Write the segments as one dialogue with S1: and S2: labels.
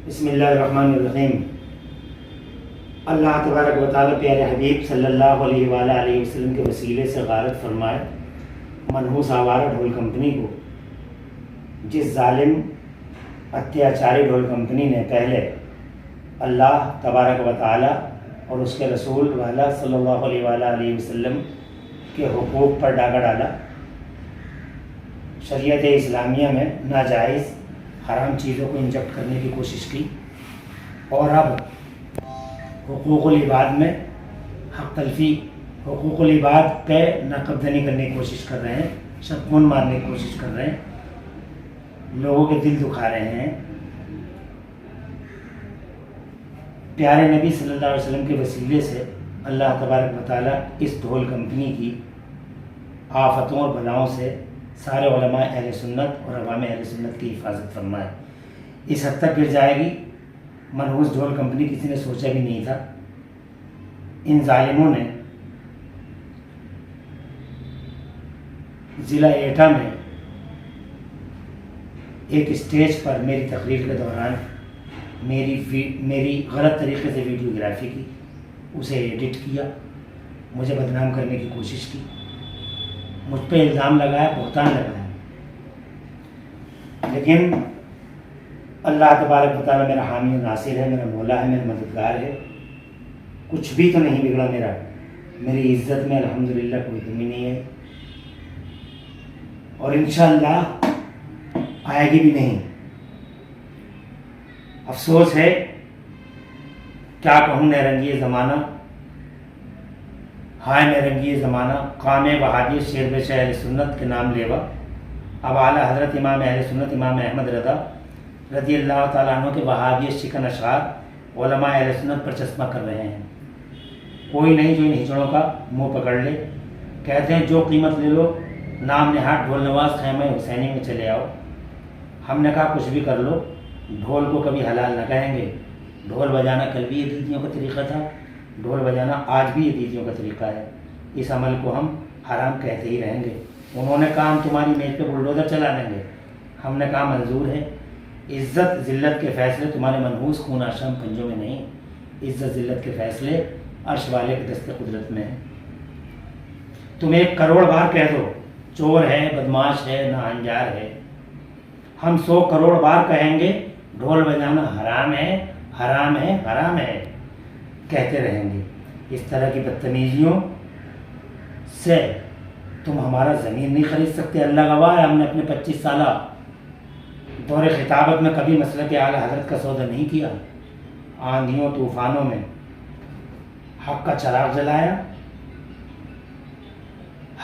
S1: بسم اللہ الرحمن الرحیم۔ اللہ تبارک و تعالیٰ پیارے حبیب صلی اللہ علیہ وآلہ وسلم کے وسیلے سے غارت فرمائے منحوس آوارہ ڈھول کمپنی کو، جس ظالم اتیاچاری ڈھول کمپنی نے پہلے اللہ تبارک و تعالیٰ اور اس کے رسول والا صلی اللہ علیہ وآلہ وسلم کے حقوق پر ڈاکہ ڈالا، شریعت اسلامیہ میں ناجائز حرام چیزوں کو انجیکٹ کرنے کی کوشش کی، اور اب حقوق العباد میں حق تلفی، حقوق العباد پہ ناقدری کرنے کی کوشش کر رہے ہیں، شتمون مارنے کی کوشش کر رہے ہیں، لوگوں کے دل دکھا رہے ہیں۔ پیارے نبی صلی اللہ علیہ وسلم کے وسیلے سے اللہ تبارک و تعالیٰ اس ڈھول کمپنی کی آفتوں اور بلاؤں سے سارے علماء اہل سنت اور عوام اہل سنت کی حفاظت فرمائے۔ اس حد تک گر جائے گی، منحوس ڈھول کمپنی کسی نے سوچا بھی نہیں تھا۔ ان ظالموں نے ضلع ایٹا میں ایک اسٹیج پر میری تقریر کے دوران میری غلط طریقے سے ویڈیوگرافی کی، اسے ایڈٹ کیا، مجھے بدنام کرنے کی کوشش کی، مجھ پہ الزام لگایا، بہتان لگایا۔ لیکن اللہ تبارک و تعالیٰ میرا حامی و ناصر ہے، میرا مولا ہے، میرا مددگار ہے، کچھ بھی تو نہیں بگڑا میرا، میری عزت میں الحمدللہ کوئی کمی نہیں ہے، اور انشاءاللہ آئے گی بھی نہیں۔ افسوس ہے، کیا کہوں نیرنگی زمانہ، ہائے نیرنگی زمانہ، قام وہابی شیر بے اہل سنت کے نام لیوا، اب اعلیٰ حضرت امام اہل سنت امام احمد رضا رضی اللہ تعالیٰ عنہ کے وہابی شکن اشعار علماء اہل سنت پر چشمہ کر رہے ہیں۔ کوئی نہیں جو ان ہجڑوں کا منہ پکڑ لے، کہتے ہیں جو قیمت لے لو، نام نہاد ڈھول نواز خیمہ حسینی میں چلے آؤ۔ ہم نے کہا کچھ بھی کر لو، ڈھول کو کبھی حلال نہ کہیں گے۔ ڈھول بجانا کل بھی یزیدیوں کا طریقہ تھا، ڈھول بجانا آج بھی یزیدیوں کا طریقہ ہے، اس عمل کو ہم حرام کہتے ہی رہیں گے۔ انہوں نے کہا ہم تمہاری میز پہ بلڈوزر چلا دیں گے، ہم نے کہا منظور ہے۔ عزت ذلت کے فیصلے تمہارے منحوس خون آشام پنجوں میں نہیں، عزت ذلت کے فیصلے عرش والے کے دست قدرت میں ہیں۔ تم 1 کروڑ بار کہہ دو چور ہے، بدماش ہے، ناہنجار ہے، ہم 100 کروڑ بار کہیں گے ڈھول بجانا حرام ہے، حرام ہے، حرام ہے، کہتے رہیں گے۔ اس طرح کی بدتمیزیوں سے تم ہمارا زمین نہیں خرید سکتے۔ اللہ گواہ ہے، ہم نے اپنے 25 سالہ دور خطابت میں کبھی مسلک اعلیٰ حضرت کا سودا نہیں کیا۔ آندھیوں طوفانوں میں حق کا چراغ جلایا،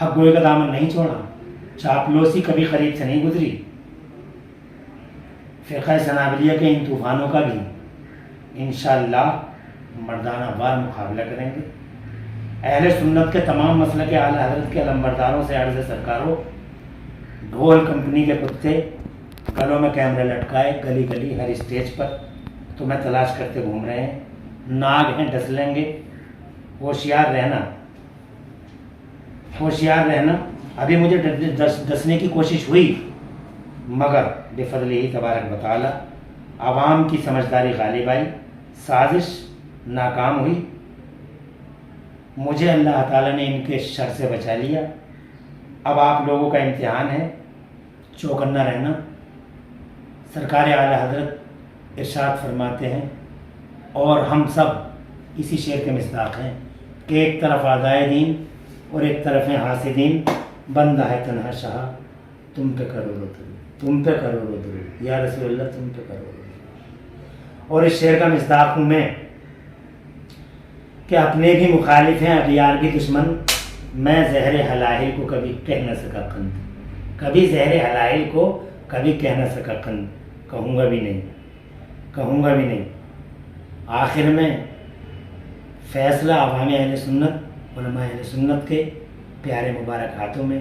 S1: حق گوئی کا دامن نہیں چھوڑا، چاپلوسی کبھی قریب سے نہیں گزری۔ فرقہ سنابلیہ کے ان طوفانوں کا بھی انشاءاللہ مردانہ وار مقابلہ کریں گے۔ اہل سنت کے تمام مسلک اعلیٰ حضرت کے علمبرداروں سے عرض سرکاروں، ڈھول کمپنی کے کتے گلوں میں کیمرے لٹکائے گلی گلی ہر اسٹیج پر تمہیں تلاش کرتے گھوم رہے ہیں، ناگ ہیں ڈس لیں گے، ہوشیار رہنا، ہوشیار رہنا۔ ابھی مجھے ڈسنے کی کوشش ہوئی، مگر بفضلہ تبارک و تعالی عوام کی سمجھداری غالب آئی، سازش ناکام ہوئی، مجھے اللہ تعالیٰ نے ان کے شر سے بچا لیا۔ اب آپ لوگوں کا امتحان ہے چوکنا رہنا۔ سرکار اعلیٰ حضرت ارشاد فرماتے ہیں، اور ہم سب اسی شعر کے مصداق ہیں کہ ایک طرف اعدائے دین اور ایک طرف ہیں حاسدین، بندہ ہے تنہا شاہ تم پہ کروڑوں درود، تم پہ کروڑوں درود یا رسول اللہ، تم پہ کروڑوں درود۔ اور اس شعر کا مصداق ہوں میں کہ اپنے بھی مخالف ہیں اغیار بھی دشمن، میں زہر حلائل کو کبھی کہہ نہ سکا قند، کبھی زہر حلائل کو کبھی کہہ نہ سکا قند، کہوں گا بھی نہیں، کہوں گا بھی نہیں۔ آخر میں فیصلہ عوام اہل سنت علماء اہل سنت کے پیارے مبارک ہاتھوں میں،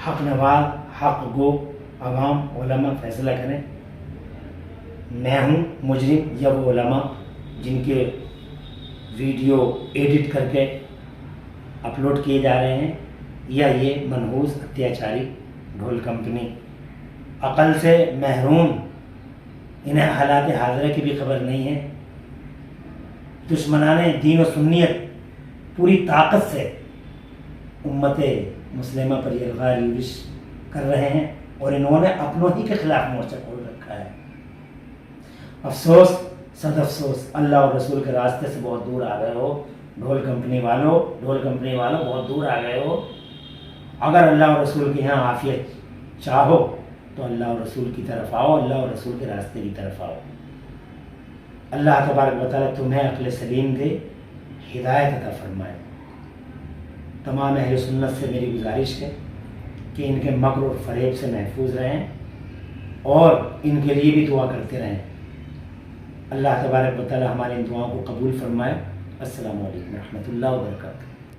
S1: حق نواز حق گو عوام علماء فیصلہ کریں۔ میں ہوں مجرم یا وہ علماء جن کے ویڈیو ایڈٹ کر کے اپلوڈ کیے جا رہے ہیں، یا یہ منحوس اتیاچاری ڈھول کمپنی، عقل سے محروم انہیں حالات حاضرہ کی بھی خبر نہیں ہے. دشمنان دین و سنیت پوری طاقت سے امت مسلمہ پر یلغار یورش کر رہے ہیں اور انہوں نے اپنوں ہی کے خلاف مورچہ کھول رکھا ہے. افسوس، صد افسوس، اللہ اور رسول کے راستے سے بہت دور آ گئے ہو. ڈھول کمپنی والوں بہت دور آ گئے ہو. اگر اللہ اور رسول کے یہاں عافیت چاہو تو اللہ اور رسول کی طرف آؤ، اللہ اور رسول کے راستے کی طرف آؤ. اللہ تبارک و تعالیٰ تمہیں عقل سلیم دے، ہدایت عطا فرمائے. تمام اہل سنت سے میری گزارش ہے کہ ان کے مکر اور فریب سے محفوظ رہیں اور ان کے لیے بھی دعا کرتے رہیں. اللہ تبارک و تعالیٰ ہماری ان دعاؤں کو قبول فرمائے. السلام علیکم ورحمۃ اللہ وبرکاتہ.